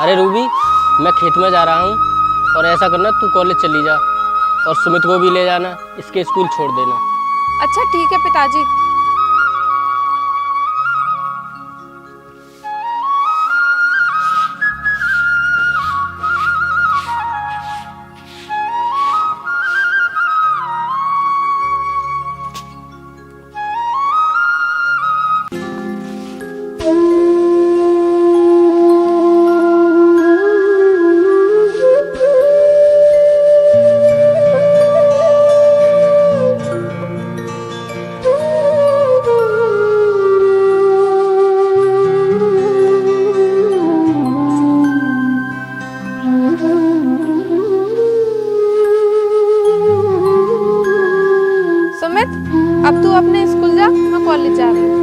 अरे रूबी, मैं खेत में जा रहा हूँ और ऐसा करना तू कॉलेज चली जा और सुमित को भी ले जाना, इसके स्कूल छोड़ देना। अच्छा ठीक है पिताजी। सुमित, अब तू अपने स्कूल जा, मैं कॉलेज जा रही हूँ।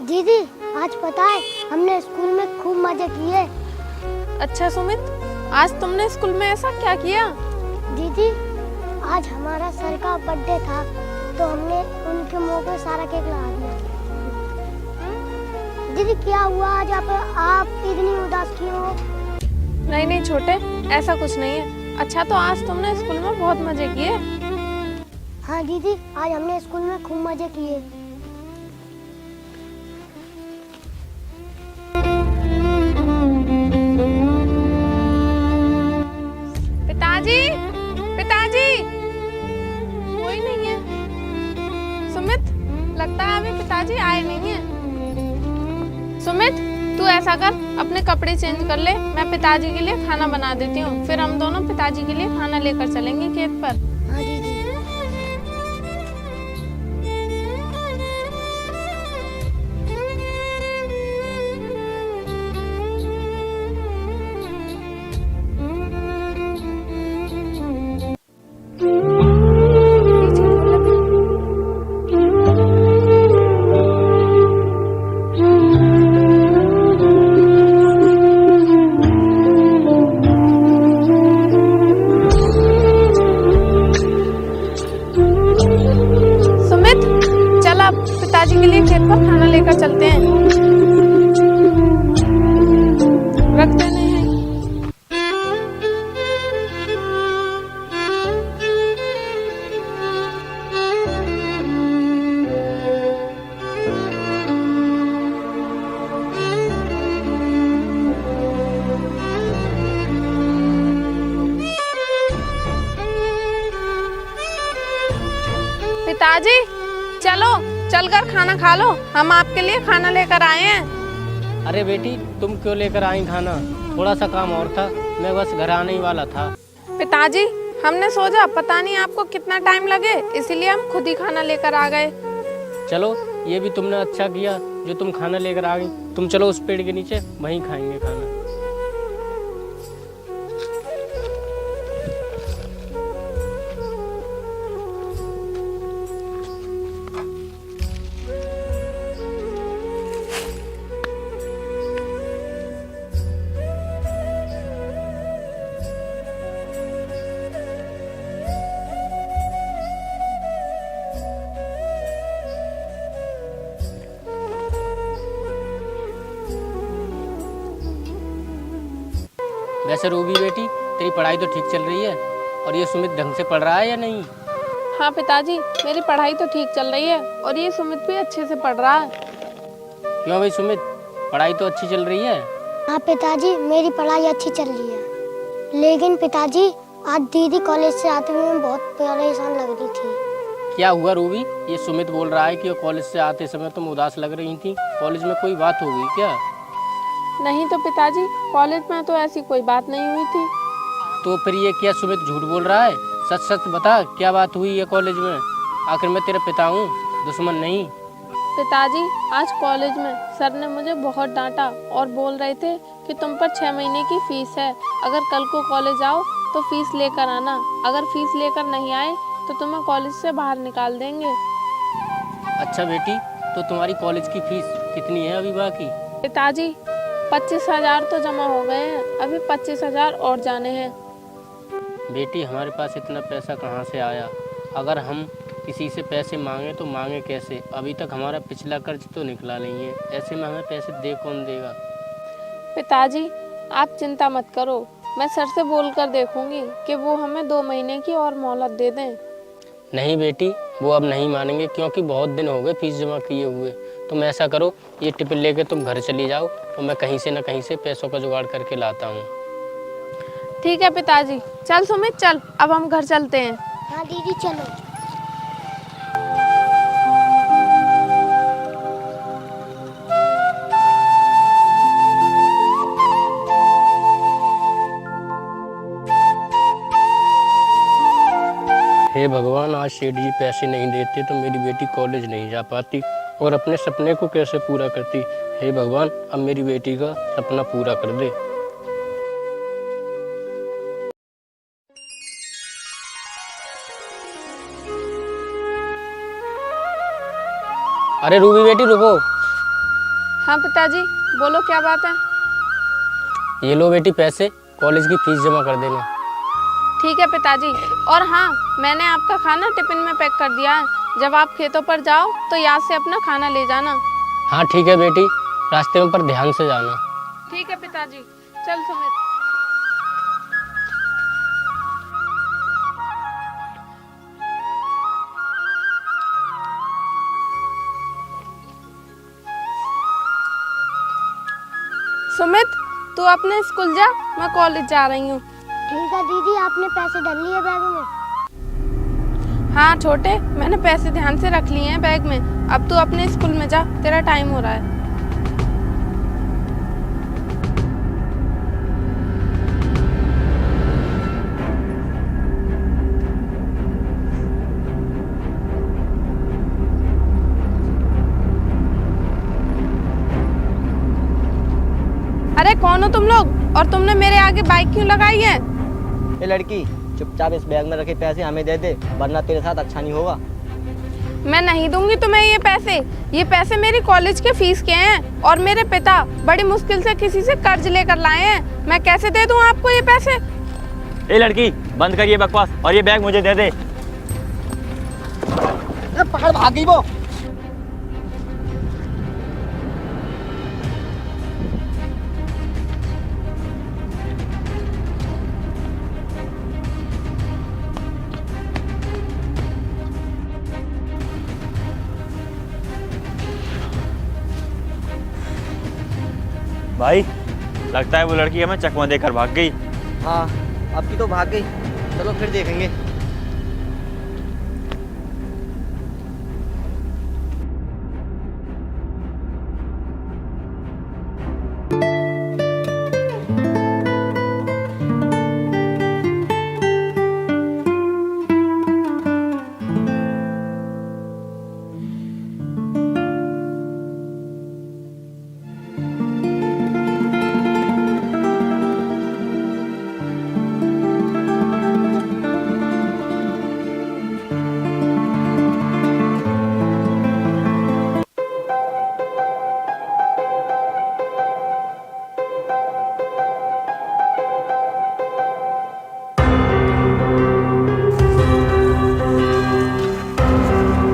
दीदी, आज पता है हमने स्कूल में खूब मजे किए। अच्छा सुमित, आज तुमने स्कूल में ऐसा क्या किया? दीदी, आज हमारा सर का बर्थडे था तो हमने उनके मुंह पे सारा केक लगा दिया। दीदी क्या हुआ आज आप इतनी उदास क्यों हो? नहीं नहीं छोटे, ऐसा कुछ नहीं है। अच्छा तो आज तुमने स्कूल में बहुत मजे किए? हाँ दीदी, आज हमने स्कूल में खूब मजे किए। पिताजी, पिताजी, कोई नहीं है। सुमित, लगता है अभी पिताजी आए नहीं है। सुमित, तू ऐसा कर, अपने कपड़े चेंज कर ले, मैं पिताजी के लिए खाना बना देती हूँ, फिर हम दोनों पिताजी के लिए खाना लेकर चलेंगे खेत पर। हाँ दीदी। पिताजी के लिए खेत पर खाना लेकर चलते हैं। रखते नहीं है। पिताजी चलो, चलकर खाना खा लो, हम आपके लिए खाना लेकर आए हैं। अरे बेटी, तुम क्यों लेकर आई खाना? थोड़ा सा काम और था, मैं बस घर आने ही वाला था। पिताजी, हमने सोचा पता नहीं आपको कितना टाइम लगे, इसीलिए हम खुद ही खाना लेकर आ गए। चलो, ये भी तुमने अच्छा किया जो तुम खाना लेकर आ गई। तुम चलो उस पेड़ के नीचे, वहीं खाएंगे खाना। वैसे रूबी बेटी, तेरी पढ़ाई तो ठीक चल रही है, और ये सुमित ढंग से पढ़ रहा है या नहीं? हाँ पिताजी, मेरी पढ़ाई तो ठीक चल रही है और ये सुमित भी अच्छे से पढ़ रहा है। क्यों भाई सुमित, पढ़ाई तो अच्छी चल रही है? हाँ पिताजी, मेरी पढ़ाई अच्छी चल रही है। लेकिन पिताजी, आज दीदी कॉलेज से आते हुए मैं बहुत परेशान लग रही थी। क्या हुआ रूबी? ये सुमित बोल रहा है कि वो कॉलेज से आते समय तुम उदास लग रही थी। कॉलेज में कोई बात हो गई क्या? नहीं तो पिताजी, कॉलेज में तो ऐसी कोई बात नहीं हुई थी। तो फिर ये क्या सुमित झूठ बोल रहा है? सच सच बता, क्या बात हुई है कॉलेज में? आखिर मैं तेरा पिता हूँ, दुश्मन नहीं। पिताजी, आज कॉलेज में सर ने मुझे बहुत डांटा और बोल रहे थे कि तुम पर 6 महीने की फीस है, अगर कल को कॉलेज आओ तो फीस लेकर आना, अगर फीस लेकर नहीं आए तो तुम्हें कॉलेज से बाहर निकाल देंगे। अच्छा बेटी, तो तुम्हारी कॉलेज की फीस कितनी है अभी बाकी? पिताजी, 25,000 तो जमा हो गए हैं, अभी 25,000 और जाने हैं। बेटी, हमारे पास इतना पैसा कहाँ से आया? अगर हम किसी से पैसे मांगे तो मांगे कैसे? अभी तक हमारा पिछला कर्ज तो निकला नहीं है, ऐसे में हमें पैसे दे कौन देगा? पिताजी, आप चिंता मत करो, मैं सर से बोल कर देखूंगी कि वो हमें 2 महीने की और मोहलत दे दें। नहीं बेटी, वो अब नहीं मानेंगे, क्योंकि बहुत दिन हो गए फीस जमा किए हुए। तुम ऐसा करो, ये टिफिन लेके तुम घर चली जाओ और मैं कहीं से न कहीं से पैसों का जुगाड़ करके लाता हूँ। ठीक है पिताजी। चल सुमित, चल अब हम घर चलते हैं। हाँ दीदी चलो। हे भगवान, आज सेठ जी पैसे नहीं देते तो मेरी बेटी कॉलेज नहीं जा पाती और अपने सपने को कैसे पूरा करती। हे भगवान, अब मेरी बेटी का सपना पूरा कर दे। अरे रूबी बेटी रुको। हाँ पिताजी, बोलो क्या बात है? ये लो बेटी पैसे, कॉलेज की फीस जमा कर देना। ठीक है पिताजी। और हाँ, मैंने आपका खाना टिफिन में पैक कर दिया है, जब आप खेतों पर जाओ तो याद से अपना खाना ले जाना। हाँ ठीक है बेटी, रास्ते में पर ध्यान से जाना। ठीक है पिताजी। चल सुमित। सुमित, तू अपने स्कूल जा, मैं कॉलेज जा रही हूँ। ठीक है दीदी, आपने पैसे डाल लिए बैग में? हाँ छोटे, मैंने पैसे ध्यान से रख लिए हैं बैग में। अब तू अपने स्कूल में जा, तेरा टाइम हो रहा है। अरे कौन हो तुम लोग, और तुमने मेरे आगे बाइक क्यों लगाई है? ये लड़की, चुपचाप इस बैग में रखे पैसे हमें दे दे, वरना तेरे साथ अच्छा नहीं होगा। मैं नहीं दूंगी तुम्हें ये पैसे। ये पैसे मेरी कॉलेज के फीस के हैं और मेरे पिता बड़ी मुश्किल से किसी से कर्ज लेकर लाए हैं। मैं कैसे दे दूं आपको ये पैसे? ये लड़की, बंद कर ये बकवास और ये बैग मुझे दे दे। पकड़, भाग गई वो। भाई, लगता है वो लड़की हमें चकमा देकर भाग गई। हाँ, अब की तो भाग गई। चलो फिर देखेंगे।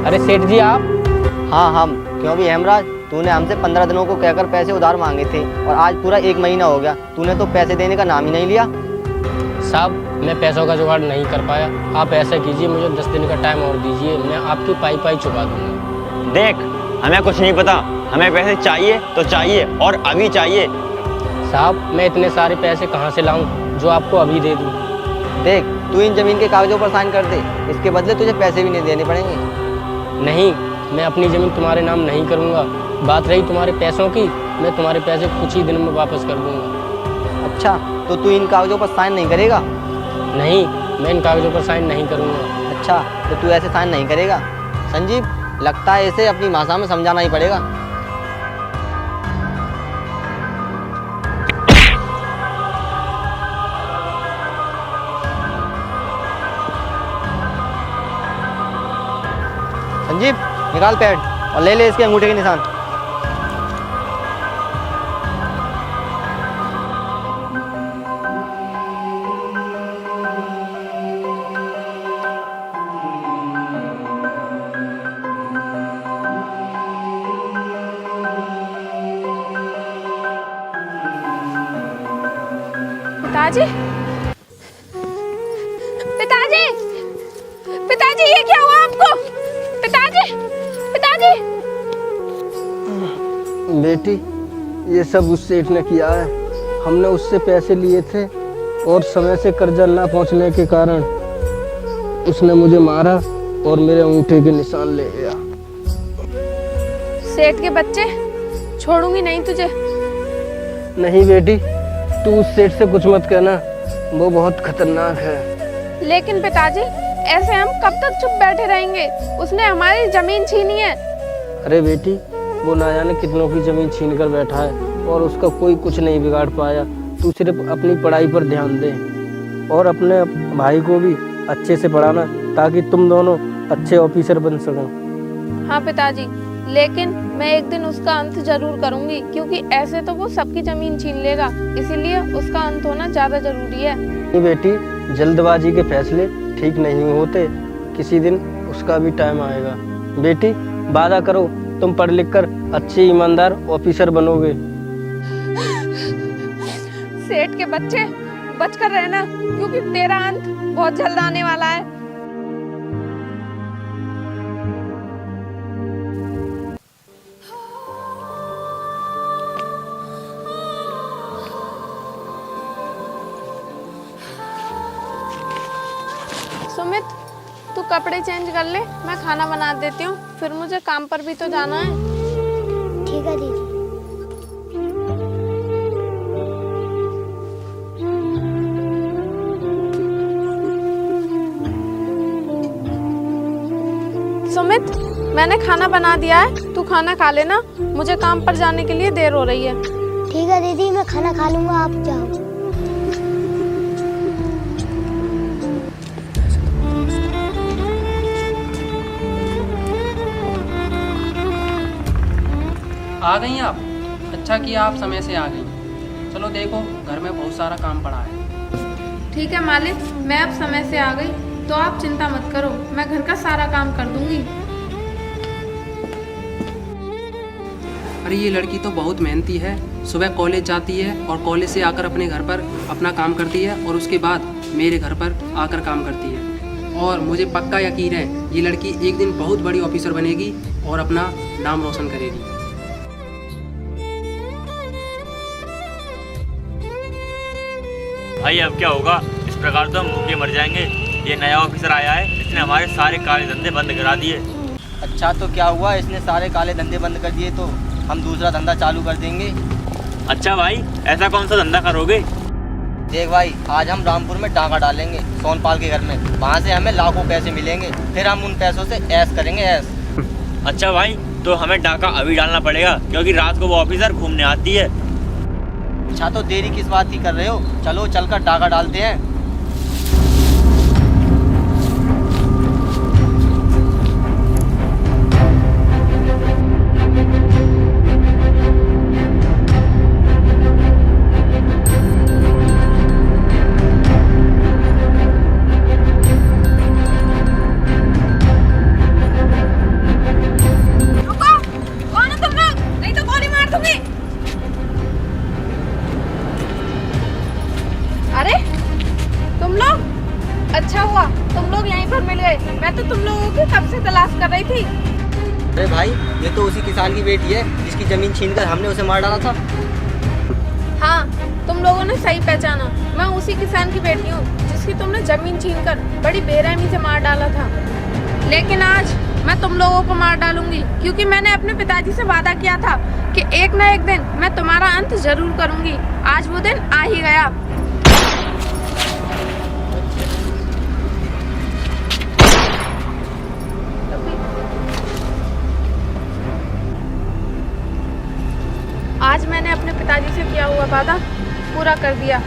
अरे सेठ जी आप? हाँ हम, क्यों भी हेमराज, तूने हमसे 15 दिनों को कहकर पैसे उधार मांगे थे और आज पूरा 1 महीना हो गया, तूने तो पैसे देने का नाम ही नहीं लिया। साहब मैं पैसों का जुगाड़ नहीं कर पाया। आप ऐसा कीजिए, मुझे 10 दिन का टाइम और दीजिए, मैं आपकी पाई पाई चुका दूंगा। देख, हमें कुछ नहीं पता, हमें पैसे चाहिए तो चाहिए और अभी चाहिए। साहब मैं इतने सारे पैसे कहाँ से लाऊं जो आपको अभी दे दूं? देख, तू इन जमीन के कागजों पर साइन कर दे, इसके बदले तुझे पैसे भी नहीं देने पड़ेंगे। नहीं, मैं अपनी ज़मीन तुम्हारे नाम नहीं करूँगा। बात रही तुम्हारे पैसों की, मैं तुम्हारे पैसे कुछ ही दिन में वापस कर दूँगा। अच्छा, तो तू इन कागजों पर साइन नहीं करेगा? नहीं, मैं इन कागजों पर साइन नहीं करूँगा। अच्छा, तो तू ऐसे साइन नहीं करेगा? संजीव, लगता है इसे अपनी भाषा में समझाना ही पड़ेगा। संजीव, निकाल पैड और ले ले इसके अंगूठे के निशान। पिताजी, पिताजी, पिताजी, ये क्या हुआ आपको? पिताजी, पिताजी। बेटी, ये सब उस सेठ ने किया है। हमने उससे पैसे लिए थे और समय से कर्जा ना पहुंचने के कारण उसने मुझे मारा और मेरे अंगूठे के निशान ले गया। सेठ के बच्चे, छोड़ूंगी नहीं तुझे। नहीं बेटी, तू उस सेठ से कुछ मत कहना, वो बहुत खतरनाक है। लेकिन पिताजी, ऐसे हम कब तक चुप बैठे रहेंगे? उसने हमारी जमीन छीनी है। अरे बेटी, वो ना जाने कितनों की जमीन छीन कर बैठा है और उसका कोई कुछ नहीं बिगाड़ पाया। तू सिर्फ अपनी पढ़ाई पर ध्यान दे और अपने भाई को भी अच्छे से पढ़ाना ताकि तुम दोनों अच्छे ऑफिसर बन सको। हाँ पिताजी, लेकिन मैं एक दिन उसका अंत जरूर करूंगी, क्योंकि ऐसे तो वो सबकी जमीन छीन लेगा, इसीलिए उसका अंत होना ज्यादा जरूरी है। नहीं बेटी, जल्दबाजी के फैसले ठीक नहीं होते, किसी दिन उसका भी टाइम आएगा। बेटी, वादा करो तुम पढ़ लिख कर अच्छे ईमानदार ऑफिसर बनोगे। सेठ के बच्चे, बचकर रहना, क्योंकि तेरा अंत बहुत जल्द आने वाला है। सुमित, तू कपड़े चेंज कर ले, मैं खाना बना देती हूँ, फिर मुझे काम पर भी तो जाना है। ठीक है दीदी। सुमित, मैंने खाना बना दिया है, तू खाना खा लेना, मुझे काम पर जाने के लिए देर हो रही है। ठीक है दीदी, मैं खाना खा लूँगा, आप जाओ। आ गई आप? अच्छा किया आप समय से आ गई। चलो देखो, घर में बहुत सारा काम पड़ा है। ठीक है मालिक, मैं अब समय से आ गई, तो आप चिंता मत करो, मैं घर का सारा काम कर दूंगी। अरे ये लड़की तो बहुत मेहनती है, सुबह कॉलेज जाती है और कॉलेज से आकर अपने घर पर अपना काम करती है और उसके बाद मेरे घर पर आकर काम करती है। और मुझे पक्का यकीन है ये लड़की एक दिन बहुत बड़ी ऑफिसर बनेगी और अपना नाम रोशन करेगी। भाई अब क्या होगा? इस प्रकार तो हम भूखे मर जाएंगे। ये नया ऑफिसर आया है, इसने हमारे सारे काले धंधे बंद करा दिए। अच्छा, तो क्या हुआ? इसने सारे काले धंधे बंद कर दिए तो हम दूसरा धंधा चालू कर देंगे। अच्छा भाई, ऐसा कौन सा धंधा करोगे? देख भाई, आज हम रामपुर में डाका डालेंगे सोनपाल के घर में, वहाँ से हमें लाखों पैसे मिलेंगे, फिर हम उन पैसों से ऐश करेंगे ऐश। अच्छा भाई, तो हमें डाका अभी डालना पड़ेगा क्योंकि रात को वो ऑफिसर घूमने आती है। अच्छा, तो देरी किस बात की कर रहे हो? चलो चलकर डाका डालते हैं। कौन है तुम लोग? नहीं अरे भाई, ये तो उसी किसान की बेटी है जिसकी जमीन छीनकर हमने उसे मार डाला था। हाँ, तुम लोगों ने सही पहचाना। मैं उसी किसान की बेटी हूँ जिसकी तुमने जमीन छीनकर बड़ी बेरहमी से मार डाला था। लेकिन आज मैं तुम लोगों को मार डालूंगी, क्योंकि मैंने अपने पिताजी से वादा किया था कि एक न एक दिन मैं तुम्हारा अंत जरूर करूंगी। आज वो दिन आ ही गया। आज मैंने अपने पिताजी से किया हुआ वादा पूरा कर दिया।